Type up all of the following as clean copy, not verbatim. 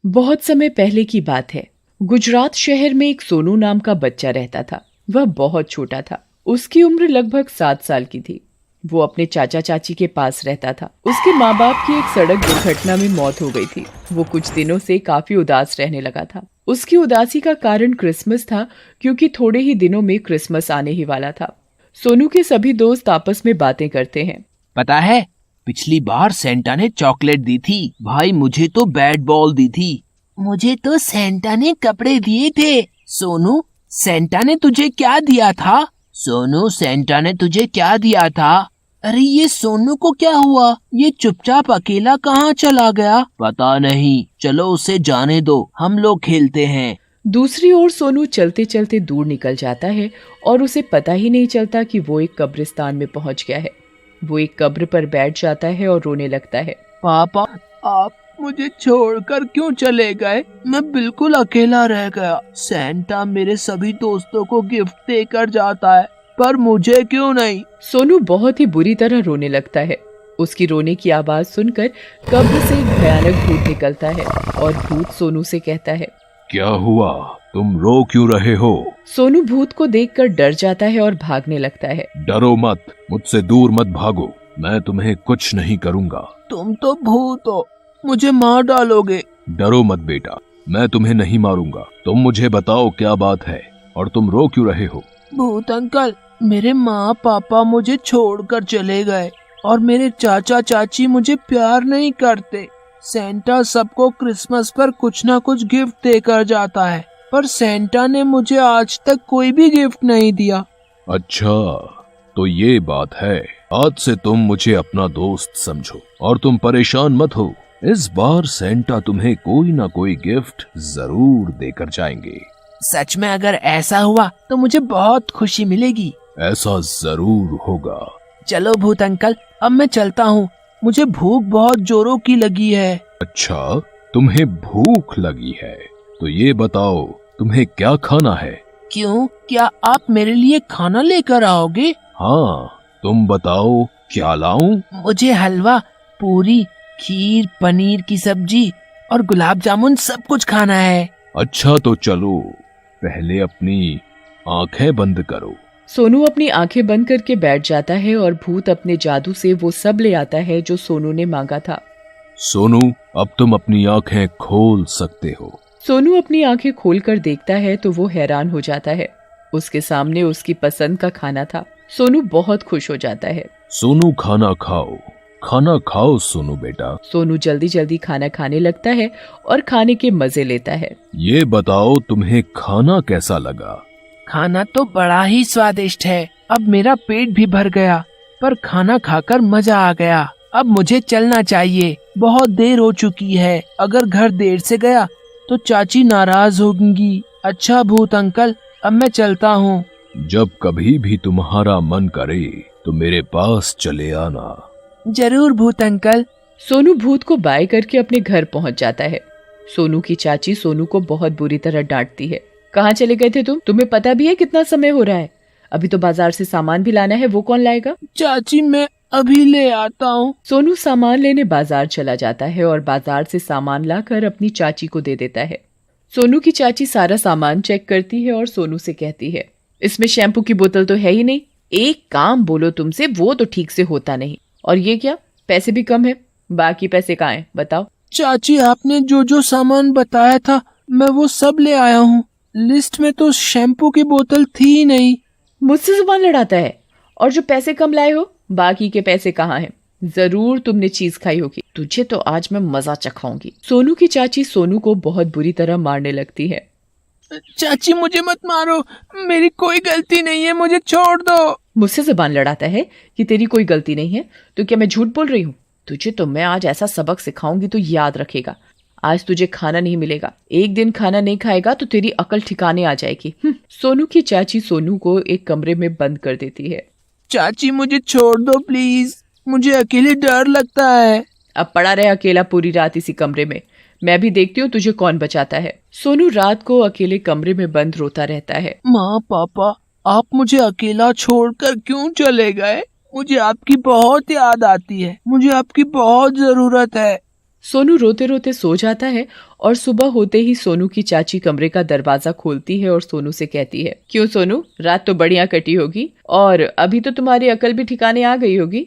बहुत समय पहले की बात है। गुजरात शहर में एक सोनू नाम का बच्चा रहता था। वह बहुत छोटा था। उसकी उम्र लगभग 7 साल की थी। वो अपने चाचा चाची के पास रहता था। उसके माँ बाप की एक सड़क दुर्घटना में मौत हो गई थी। वो कुछ दिनों से काफी उदास रहने लगा था। उसकी उदासी का कारण क्रिसमस था, क्योंकि थोड़े ही दिनों में क्रिसमस आने ही वाला था। सोनू के सभी दोस्त आपस में बातें करते हैं। पता है, पिछली बार सेंटा ने चॉकलेट दी थी। भाई मुझे तो बैट बॉल दी थी। मुझे तो सेंटा ने कपड़े दिए थे। सोनू, सेंटा ने तुझे क्या दिया था? सोनू, सेंटा ने तुझे क्या दिया था? अरे ये सोनू को क्या हुआ? ये चुपचाप अकेला कहाँ चला गया? पता नहीं, चलो उसे जाने दो, हम लोग खेलते हैं। दूसरी ओर सोनू चलते चलते दूर निकल जाता है और उसे पता ही नहीं चलता कि वो एक कब्रिस्तान में पहुंच गया है। वो एक कब्र पर बैठ जाता है और रोने लगता है। पापा, आप मुझे छोड़कर क्यों चले गए? मैं बिल्कुल अकेला रह गया। सेंटा मेरे सभी दोस्तों को गिफ्ट देकर जाता है, पर मुझे क्यों नहीं? सोनू बहुत ही बुरी तरह रोने लगता है। उसकी रोने की आवाज सुनकर कब्र से एक भयानक भूत निकलता है और भूत सोनू से कहता है, क्या हुआ? तुम रो क्यों रहे हो? सोनू भूत को देखकर डर जाता है और भागने लगता है। डरो मत, मुझसे दूर मत भागो, मैं तुम्हें कुछ नहीं करूँगा। तुम तो भूत हो, मुझे मार डालोगे। डरो मत बेटा, मैं तुम्हें नहीं मारूंगा। तुम मुझे बताओ क्या बात है और तुम रो क्यों रहे हो? भूत अंकल, मेरे माँ पापा मुझे छोड़कर चले गए और मेरे चाचा चाची मुझे प्यार नहीं करते। सेंटा सबको क्रिसमस पर कुछ न कुछ गिफ्ट देकर जाता है, पर सेंटा ने मुझे आज तक कोई भी गिफ्ट नहीं दिया। अच्छा, तो ये बात है। आज से तुम मुझे अपना दोस्त समझो और तुम परेशान मत हो। इस बार सेंटा तुम्हें कोई ना कोई गिफ्ट जरूर देकर जाएंगे। सच में अगर ऐसा हुआ तो मुझे बहुत खुशी मिलेगी। ऐसा जरूर होगा। चलो भूत अंकल, अब मैं चलता हूँ। मुझे भूख बहुत जोरों की लगी है। अच्छा, तुम्हें भूख लगी है तो ये बताओ तुम्हें क्या खाना है? क्यों, क्या आप मेरे लिए खाना लेकर आओगे? हाँ, तुम बताओ क्या लाऊं? मुझे हलवा, पूरी, खीर, पनीर की सब्जी और गुलाब जामुन सब कुछ खाना है। अच्छा तो चलो, पहले अपनी आंखें बंद करो। सोनू अपनी आंखें बंद करके बैठ जाता है और भूत अपने जादू से वो सब ले आता है जो सोनू ने मांगा था। सोनू, अब तुम अपनी आंखें खोल सकते हो। सोनू अपनी आंखें खोलकर देखता है तो वो हैरान हो जाता है। उसके सामने उसकी पसंद का खाना था। सोनू बहुत खुश हो जाता है। सोनू, खाना खाओ, खाना खाओ सोनू बेटा। सोनू जल्दी जल्दी खाना खाने लगता है और खाने के मजे लेता है। ये बताओ तुम्हें खाना कैसा लगा? खाना तो बड़ा ही स्वादिष्ट है। अब मेरा पेट भी भर गया, पर खाना खाकर मजा आ गया। अब मुझे चलना चाहिए, बहुत देर हो चुकी है। अगर घर देर से गया तो चाची नाराज होंगी। अच्छा भूत अंकल, अब मैं चलता हूँ। जब कभी भी तुम्हारा मन करे तो मेरे पास चले आना। जरूर भूत अंकल। सोनू भूत को बाय करके अपने घर पहुंच जाता है। सोनू की चाची सोनू को बहुत बुरी तरह डांटती है। कहाँ चले गए थे तुम? तुम्हें पता भी है कितना समय हो रहा है? अभी तो बाजार से सामान भी लाना है, वो कौन लाएगा? चाची, मैं अभी ले आता हूँ। सोनू सामान लेने बाजार चला जाता है और बाजार से सामान लाकर अपनी चाची को दे देता है। सोनू की चाची सारा सामान चेक करती है और सोनू से कहती है, इसमें शैम्पू की बोतल तो है ही नहीं। एक काम बोलो तुमसे, वो तो ठीक से होता नहीं। और ये क्या, पैसे भी कम है, बाकी पैसे कहाँ हैं बताओ? चाची, आपने जो जो सामान बताया था मैं वो सब ले आया हूँ। लिस्ट में तो शैम्पू की बोतल थी ही नहीं। मुझसे जुबान लड़ाता है। और जो पैसे कम लाए हो, बाकी के पैसे कहाँ हैं? जरूर तुमने चीज खाई होगी। तुझे तो आज मैं मजा चखाऊंगी। सोनू की चाची सोनू को बहुत बुरी तरह मारने लगती है। चाची, मुझे मत मारो, मेरी कोई गलती नहीं है, मुझे छोड़ दो। मुझसे जुबान लड़ाता है कि तेरी कोई गलती नहीं है, तो क्या मैं झूठ बोल रही हूँ? तुझे तो मैं आज ऐसा सबक सिखाऊंगी तो याद रखेगा। आज तुझे खाना नहीं मिलेगा। एक दिन खाना नहीं खाएगा तो तेरी अकल ठिकाने आ जाएगी। सोनू की चाची सोनू को एक कमरे में बंद कर देती है। चाची, मुझे छोड़ दो प्लीज, मुझे अकेले डर लगता है। अब पड़ा रहे अकेला पूरी रात इसी कमरे में, मैं भी देखती हूँ तुझे कौन बचाता है। सोनू रात को अकेले कमरे में बंद रोता रहता है। माँ पापा, आप मुझे अकेला छोड़कर क्यों चले गए? मुझे आपकी बहुत याद आती है, मुझे आपकी बहुत जरूरत है। सोनू रोते रोते सो जाता है और सुबह होते ही सोनू की चाची कमरे का दरवाजा खोलती है और सोनू से कहती है, क्यों सोनू, रात तो बढ़िया कटी होगी और अभी तो तुम्हारी अकल भी ठिकाने आ गई होगी।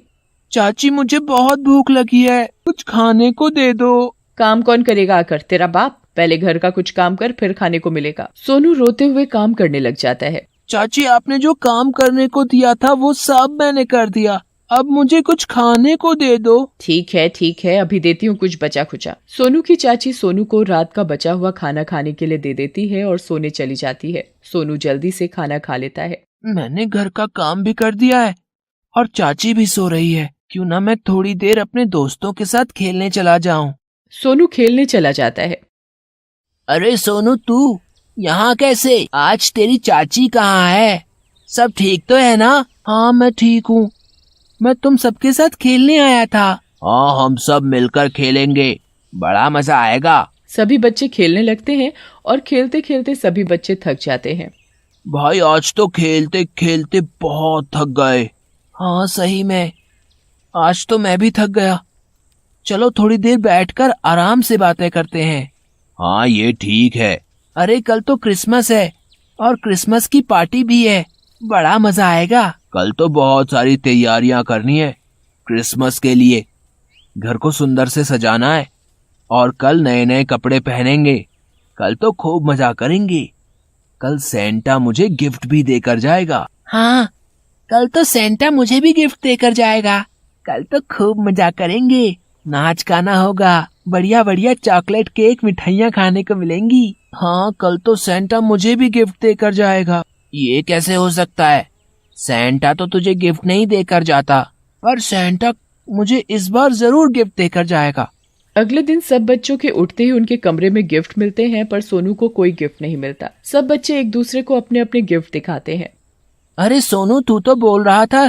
चाची मुझे बहुत भूख लगी है, कुछ खाने को दे दो। काम कौन करेगा आकर, तेरा बाप। पहले घर का कुछ काम कर, फिर खाने को मिलेगा। सोनू रोते हुए काम करने लग जाता है। चाची आपने जो काम करने को दिया था वो सब मैंने कर दिया, अब मुझे कुछ खाने को दे दो। ठीक है, अभी देती हूँ कुछ बचा खुचा। सोनू की चाची सोनू को रात का बचा हुआ खाना खाने के लिए दे देती है और सोने चली जाती है। सोनू जल्दी से खाना खा लेता है। मैंने घर का काम भी कर दिया है और चाची भी सो रही है, क्यों ना मैं थोड़ी देर अपने दोस्तों के साथ खेलने चला जाऊं। सोनू खेलने चला जाता है। अरे सोनू, तू यहाँ कैसे? आज तेरी चाची कहाँ है? सब ठीक तो है ना? हाँ मैं ठीक हूँ, मैं तुम सबके साथ खेलने आया था। हाँ हम सब मिलकर खेलेंगे, बड़ा मजा आएगा। सभी बच्चे खेलने लगते हैं और खेलते खेलते सभी बच्चे थक जाते हैं। भाई आज तो खेलते खेलते बहुत थक गए। हाँ सही में, आज तो मैं भी थक गया। चलो थोड़ी देर बैठकर आराम से बातें करते हैं। हाँ ये ठीक है। अरे कल तो क्रिसमस है और क्रिसमस की पार्टी भी है, बड़ा मजा आएगा। कल तो बहुत सारी तैयारियां करनी है क्रिसमस के लिए, घर को सुंदर से सजाना है और कल नए नए कपड़े पहनेंगे। कल तो खूब मजा करेंगे। कल सेंटा मुझे गिफ्ट भी देकर जाएगा। हाँ कल तो सेंटा मुझे भी गिफ्ट देकर जाएगा। कल तो खूब मजा करेंगे, नाच गाना होगा, बढ़िया बढ़िया चॉकलेट केक मिठाइयाँ खाने को मिलेंगी। हाँ कल तो सेंटा मुझे भी गिफ्ट देकर जाएगा। ये कैसे हो सकता है? सेंटा तो तुझे गिफ्ट नहीं देकर जाता, पर सेंटा मुझे इस बार जरूर गिफ्ट देकर जाएगा। अगले दिन सब बच्चों के उठते ही उनके कमरे में गिफ्ट मिलते हैं, पर सोनू को कोई गिफ्ट नहीं मिलता। सब बच्चे एक दूसरे को अपने अपने गिफ्ट दिखाते हैं। अरे सोनू, तू तो बोल रहा था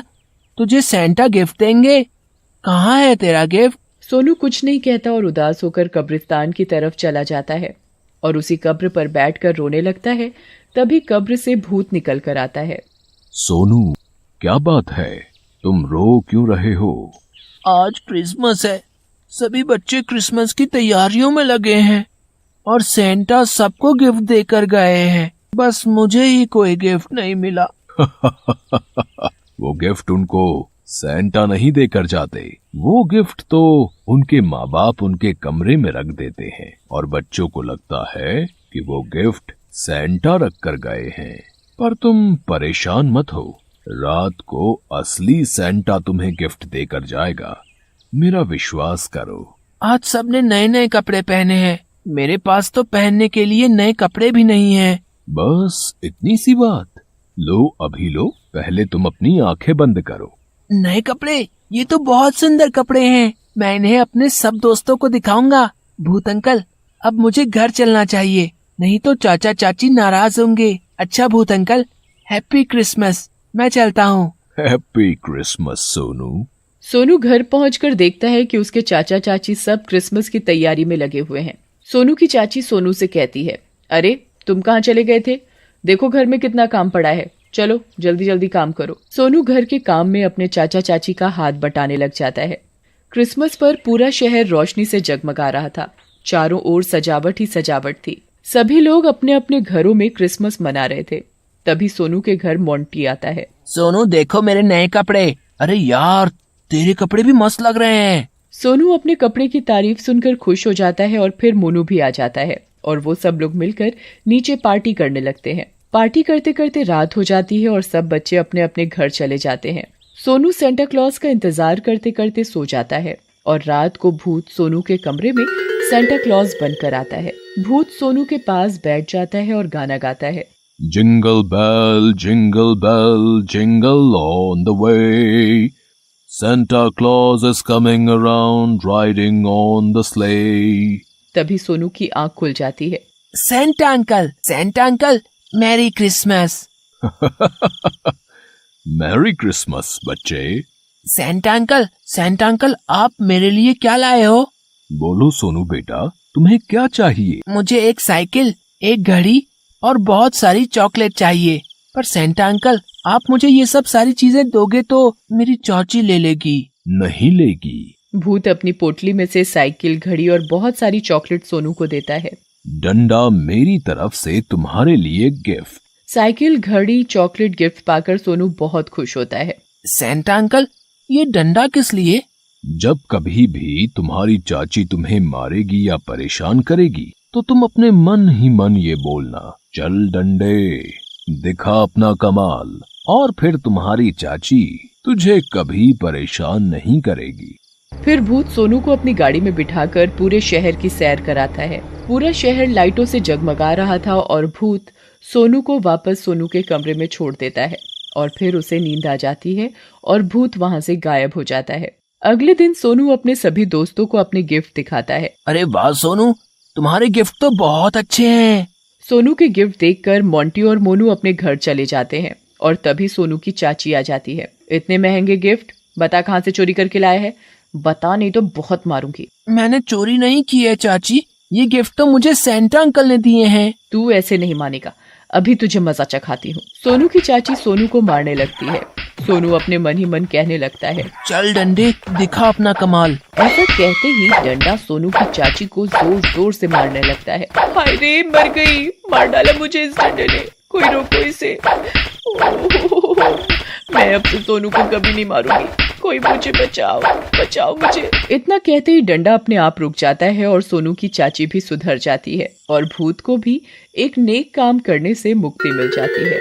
तुझे सेंटा गिफ्ट देंगे, कहाँ है तेरा गिफ्ट? सोनू कुछ नहीं कहता और उदास होकर कब्रिस्तान की तरफ चला जाता है और उसी कब्र पर बैठकर रोने लगता है। तभी कब्र से भूत निकल कर आता है। सोनू, क्या बात है, तुम रो क्यों रहे हो? आज क्रिसमस है, सभी बच्चे क्रिसमस की तैयारियों में लगे हैं और सेंटा सबको गिफ्ट देकर गए हैं, बस मुझे ही कोई गिफ्ट नहीं मिला। वो गिफ्ट उनको सेंटा नहीं देकर जाते, वो गिफ्ट तो उनके माँ बाप उनके कमरे में रख देते हैं और बच्चों को लगता है कि वो गिफ्ट सेंटा रख कर गए हैं। पर तुम परेशान मत हो, रात को असली सेंटा तुम्हें गिफ्ट देकर जाएगा, मेरा विश्वास करो। आज सबने नए नए कपड़े पहने हैं, मेरे पास तो पहनने के लिए नए कपड़े भी नहीं हैं। बस इतनी सी बात, लो अभी लो, पहले तुम अपनी आंखें बंद करो। नए कपड़े? ये तो बहुत सुंदर कपड़े हैं, मैं इन्हें अपने सब दोस्तों को दिखाऊंगा। भूत अंकल, अब मुझे घर चलना चाहिए, नहीं तो चाचा चाची नाराज होंगे। अच्छा भूत अंकल, हैप्पी क्रिसमस, मैं चलता हूँ। Happy Christmas Sonu. सोनू घर पहुंचकर देखता है कि उसके चाचा चाची सब क्रिसमस की तैयारी में लगे हुए हैं। सोनू की चाची सोनू से कहती है, अरे तुम कहाँ चले गए थे? देखो घर में कितना काम पड़ा है, चलो जल्दी जल्दी काम करो। सोनू घर के काम में अपने चाचा चाची का हाथ बटाने लग जाता है। क्रिसमस पर पूरा शहर रोशनी से जगमगा रहा था। चारों ओर सजावट ही सजावट थी। सभी लोग अपने अपने घरों में क्रिसमस मना रहे थे। तभी सोनू के घर मोंटी आता है। सोनू देखो मेरे नए कपड़े। अरे यार, तेरे कपड़े भी मस्त लग रहे हैं। सोनू अपने कपड़े की तारीफ सुनकर खुश हो जाता है और फिर मोनू भी आ जाता है और वो सब लोग मिलकर नीचे पार्टी करने लगते हैं। पार्टी करते करते रात हो जाती है और सब बच्चे अपने अपने घर चले जाते हैं। सोनू सेंटा क्लॉज का इंतजार करते करते सो जाता है और रात को भूत सोनू के कमरे में सेंटा क्लॉज बनकर आता है। भूत सोनू के पास बैठ जाता है और गाना गाता है, jingle bell jingle on the way, Santa Claus is coming around riding on the sleigh. तभी सोनू की आंख खुल जाती है। Santa uncle, merry Christmas. Merry Christmas बच्चे। सेंटा अंकल, आप मेरे लिए क्या लाए हो? बोलो सोनू बेटा, तुम्हें क्या चाहिए? मुझे एक साइकिल, एक घड़ी और बहुत सारी चॉकलेट चाहिए। पर सेंटा अंकल, आप मुझे ये सब सारी चीजें दोगे तो मेरी चाची ले लेगी। नहीं लेगी, भूत अपनी पोटली में से साइकिल, घड़ी और बहुत सारी चॉकलेट सोनू को देता है। डंडा, मेरी तरफ से तुम्हारे लिए गिफ्ट। साइकिल, घड़ी, चॉकलेट गिफ्ट पाकर सोनू बहुत खुश होता है। सेंटा अंकल, ये डंडा किस लिए? जब कभी भी तुम्हारी चाची तुम्हें मारेगी या परेशान करेगी तो तुम अपने मन ही मन ये बोलना, चल डंडे, दिखा अपना कमाल, और फिर तुम्हारी चाची तुझे कभी परेशान नहीं करेगी। फिर भूत सोनू को अपनी गाड़ी में बिठाकर पूरे शहर की सैर कराता है। पूरा शहर लाइटों से जगमगा रहा था और भूत सोनू को वापस सोनू के कमरे में छोड़ देता है और फिर उसे नींद आ जाती है और भूत वहां से गायब हो जाता है। अगले दिन सोनू अपने सभी दोस्तों को अपने गिफ्ट दिखाता है। अरे वाह सोनू, तुम्हारे गिफ्ट तो बहुत अच्छे हैं। सोनू के गिफ्ट देखकर मोंटी और मोनू अपने घर चले जाते हैं और तभी सोनू की चाची आ जाती है। इतने महंगे गिफ्ट, बता कहाँ से चोरी करके लाया है? बता, नहीं तो बहुत मारूंगी। मैंने चोरी नहीं की है चाची, ये गिफ्ट तो मुझे सेंटा अंकल ने दिए हैं। तू ऐसे नहीं मानेगा, अभी तुझे मजा चखाती हूँ। सोनू की चाची सोनू को मारने लगती है। सोनू अपने मन ही मन कहने लगता है, चल डंडे, दिखा अपना कमाल। ऐसा कहते ही डंडा सोनू की चाची को जोर जोर से मारने लगता है। हाय रे, मर गई, मार डाला मुझे इस डंडे ने, कोई रोको इसे। मैं अब से सोनू को कभी नहीं मारूंगी, कोई मुझे बचाओ, बचाओ मुझे। इतना कहते ही डंडा अपने आप रुक जाता है और सोनू की चाची भी सुधर जाती है और भूत को भी एक नेक काम करने से मुक्ति मिल जाती है।